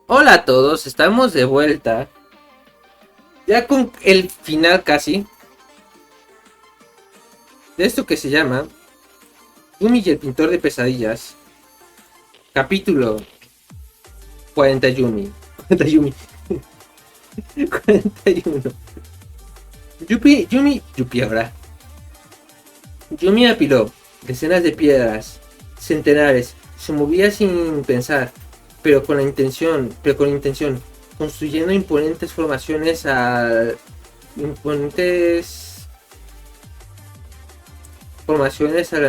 Hola a todos, estamos de vuelta. Ya con el final casi de esto que se llama Yumi y el pintor de pesadillas. Capítulo 40 Yumi. 40 Yumi. 41. Yupi ahora. Yumi apiló decenas de piedras, centenares. Se movía sin pensar, pero con intención, construyendo imponentes formaciones a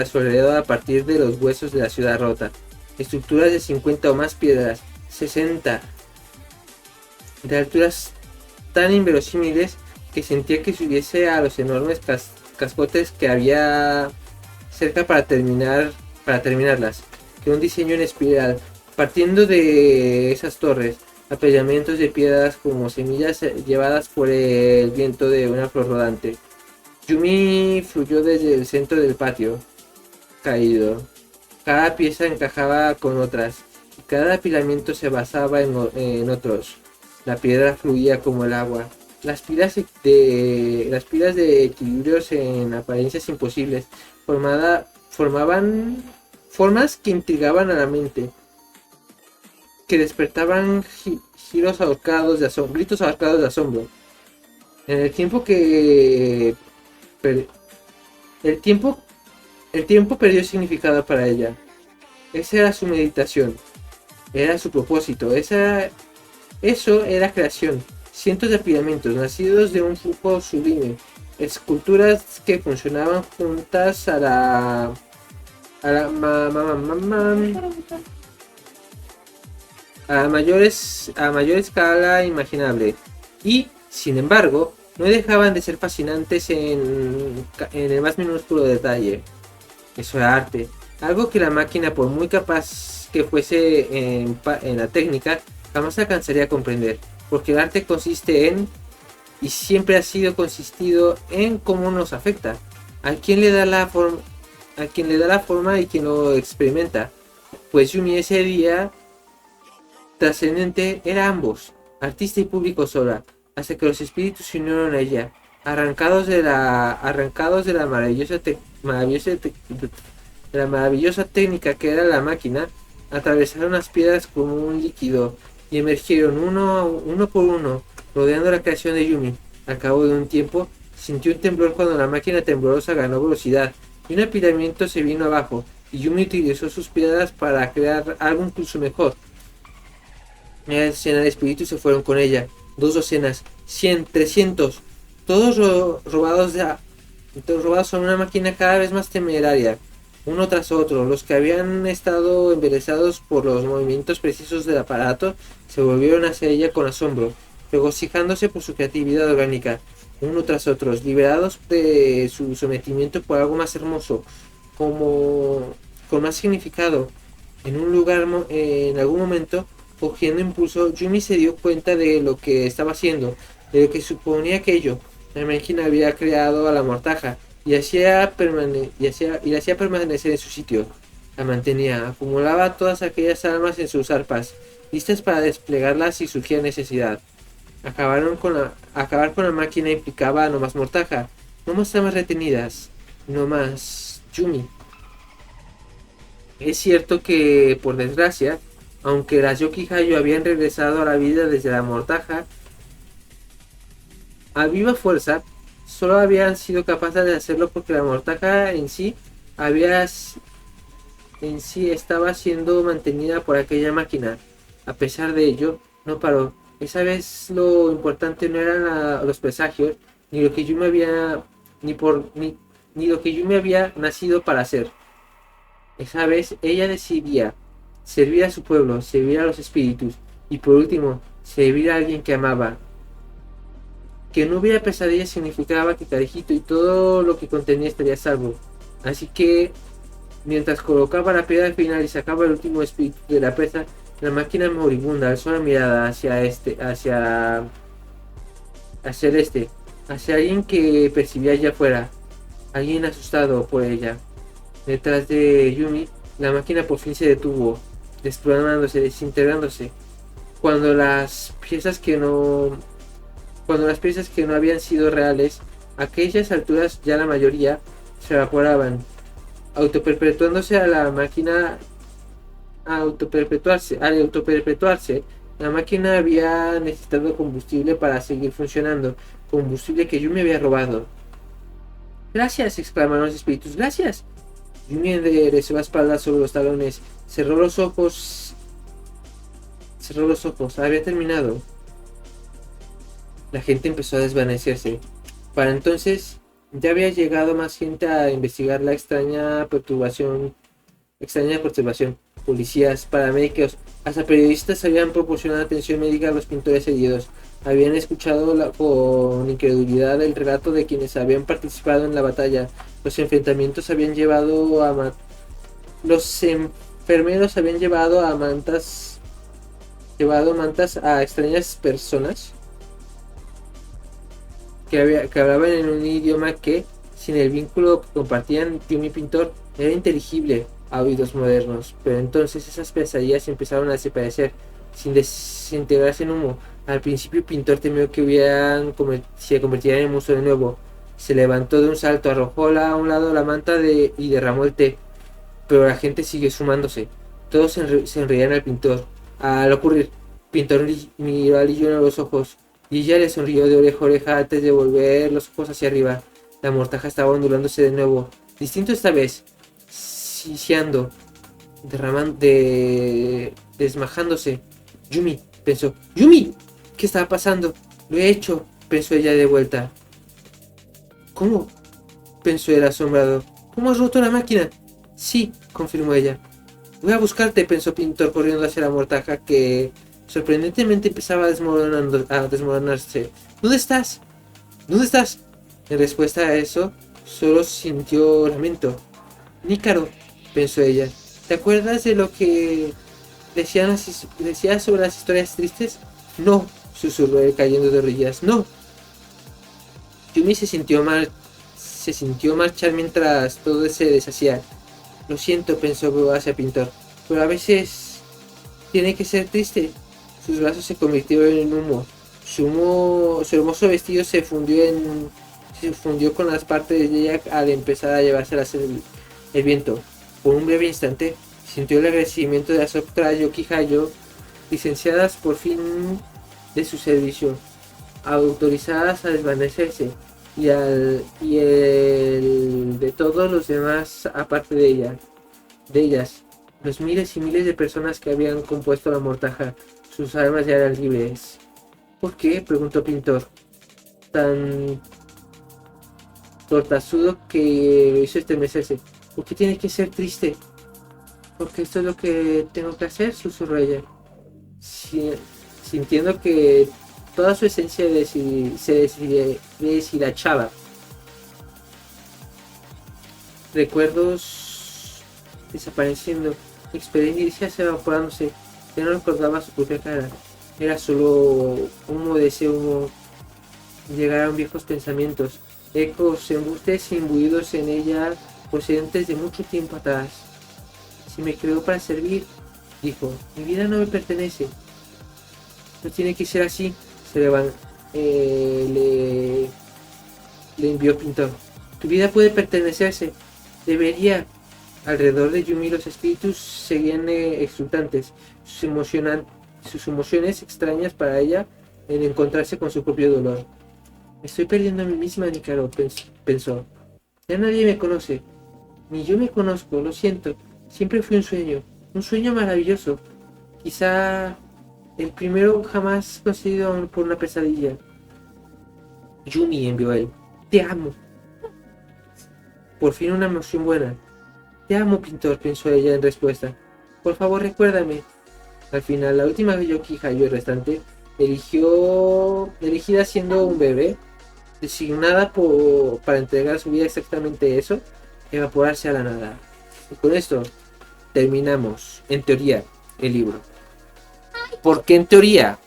su alrededor a partir de los huesos de la ciudad rota. Estructuras de 50 o más piedras, 60, de alturas tan inverosímiles que sentía que subiese a los enormes cascotes que había cerca para terminarlas, que un diseño en espiral, partiendo de esas torres, apellamientos de piedras como semillas llevadas por el viento de una flor rodante. Yumi fluyó desde el centro del patio, caído. Cada pieza encajaba con otras, y cada apilamiento se basaba en otros. La piedra fluía como el agua. Las pilas de equilibrios en apariencias imposibles formaban formas que intrigaban a la mente, que despertaban gritos ahorcados de asombro. En el tiempo que per- el tiempo El tiempo perdió significado para ella. Esa era su meditación, era su propósito, eso era creación. Cientos de apilamientos nacidos de un flujo sublime, esculturas que funcionaban juntas a la, ma- ma- ma- ma- ma- a mayor escala imaginable. Y, sin embargo, no dejaban de ser fascinantes en el más minúsculo detalle. Eso era arte. Algo que la máquina, por muy capaz que fuese en la técnica, jamás alcanzaría a comprender. Porque el arte consiste en, y siempre ha sido consistido en cómo nos afecta. A quien le da la forma, a quien le da la forma y quien lo experimenta. Pues Yumi ese día trascendente era ambos, artista y público sola, hasta que los espíritus se unieron a ella, arrancados de la maravillosa técnica que era la máquina, atravesaron las piedras como un líquido y emergieron uno por uno, rodeando la creación de Yumi. Al cabo de un tiempo, sintió un temblor cuando la máquina temblorosa ganó velocidad y un apilamiento se vino abajo, y Yumi utilizó sus piedras para crear algo incluso mejor. Una decena de espíritus se fueron con ella, 2 docenas, 100, 300, todos robados a una máquina cada vez más temeraria, uno tras otro. Los que habían estado embelesados por los movimientos precisos del aparato se volvieron hacia ella con asombro, regocijándose por su creatividad orgánica, uno tras otro, liberados de su sometimiento por algo más hermoso, como con más significado. En algún momento, cogiendo impulso, Yumi se dio cuenta de lo que estaba haciendo, de lo que suponía aquello. La máquina había creado a la mortaja y la hacía permanecer en su sitio. La mantenía, acumulaba todas aquellas almas en sus arpas, listas para desplegarlas si surgía necesidad. Acabar con la máquina implicaba no más mortaja, no más almas retenidas, no más Yumi. Es cierto que, por desgracia, aunque las Yoki Hayo habían regresado a la vida desde la mortaja, a viva fuerza, solo habían sido capaces de hacerlo porque la mortaja había en sí estaba siendo mantenida por aquella máquina. A pesar de ello, no paró. Esa vez lo importante no eran los presagios, ni lo que yo me había ni por ni lo que yo me había nacido para hacer. Esa vez ella decidía servir a su pueblo, servir a los espíritus y por último, servir a alguien que amaba. Que no hubiera pesadillas significaba que Carejito y todo lo que contenía estaría a salvo. Así que, mientras colocaba la piedra final y sacaba el último espíritu de la presa, la máquina moribunda alzó la mirada hacia el este, hacia alguien que percibía allá afuera, alguien asustado por ella. Detrás de Yumi, la máquina por fin se detuvo, desplomándose, desintegrándose. cuando las piezas que no cuando las piezas que no habían sido reales, a aquellas alturas ya la mayoría se evaporaban, autoperpetuándose a la máquina al autoperpetuarse, la máquina había necesitado combustible para seguir funcionando, combustible que Yumi había robado. Gracias, exclamaron los espíritus, gracias. Yumi enderezó la espalda sobre los talones, cerró los ojos, había terminado. La gente empezó a desvanecerse. Para entonces ya había llegado más gente a investigar la extraña perturbación. Policías, paramédicos, hasta periodistas habían proporcionado atención médica a los pintores heridos. Habían escuchado con incredulidad el relato de quienes habían participado en la batalla. Los enfrentamientos habían llevado a los enfermeros habían llevado mantas a extrañas personas que hablaban en un idioma que, sin el vínculo que compartían Yumi y Pintor, era inteligible a oídos modernos. Pero entonces esas pesadillas empezaron a desaparecer, sin desintegrarse en humo. Al principio Pintor temió que se convirtieran en monstruo de nuevo. Se levantó de un salto, arrojó a un lado la manta y derramó el té. Pero la gente siguió sumándose. Todos se enreían al Pintor. Al ocurrir, Pintor miró a Lillo en los ojos, y ella le sonrió de oreja a oreja antes de volver los ojos hacia arriba. La mortaja estaba ondulándose de nuevo, distinto esta vez, siseando, desmajándose. Yumi, pensó. ¡Yumi! ¿Qué estaba pasando? Lo he hecho, pensó ella de vuelta. ¿Cómo? Pensó él asombrado. ¿Cómo has roto la máquina? Sí, confirmó ella. Voy a buscarte, pensó Pintor corriendo hacia la mortaja que sorprendentemente empezaba a desmoronarse. ¿Dónde estás? ¿Dónde estás? En respuesta a eso, solo sintió lamento. Nícaro, pensó ella. ¿Te acuerdas de lo que decías sobre las historias tristes? No, susurró él cayendo de rodillas. No. Yumi se sintió marchar mientras todo se deshacía. Lo siento, pensó hacia Pintor, pero a veces tiene que ser triste. Sus brazos se convirtieron en humo. Su hermoso vestido se fundió con las partes de ella al empezar a llevárselas el viento. Por un breve instante, sintió el agradecimiento de las Oktra Yoki Hayo, licenciadas por fin de su servicio, autorizadas a desvanecerse, y el de todos los demás aparte de ellas, los miles y miles de personas que habían compuesto la mortaja. Sus almas ya eran libres. ¿Por qué?, preguntó Pintor, tan tortazudo que lo hizo estremecerse. ¿Por qué tiene que ser triste? Porque esto es lo que tengo que hacer, susurró ella, sintiendo que toda su esencia se deshilachaba. Recuerdos desapareciendo, experiencias evaporándose. Ya no recordaba su propia cara. Era solo humo de ese humo. Llegaron viejos pensamientos, ecos, embustes imbuidos en ella procedentes de mucho tiempo atrás. Si me creó para servir, dijo, mi vida no me pertenece. No tiene que ser así. Le envió Pintor. Tu vida puede pertenecerse. Debería. Alrededor de Yumi los espíritus seguían exultantes, sus emociones extrañas para ella en encontrarse con su propio dolor. Me estoy perdiendo a mí misma, Nícaro, pensó. Ya nadie me conoce, ni yo me conozco, lo siento. Siempre fui un sueño maravilloso. Quizá el primero jamás conseguido por una pesadilla. Yumi, envió él. Te amo. Por fin una emoción buena. Te amo, Pintor, pensó ella en respuesta. Por favor, recuérdame. Al final, la última Yoki Hayo restante, elegida siendo un bebé, designada para entregar su vida exactamente eso, evaporarse a la nada. Y con esto terminamos, en teoría, el libro. ¿Por qué en teoría?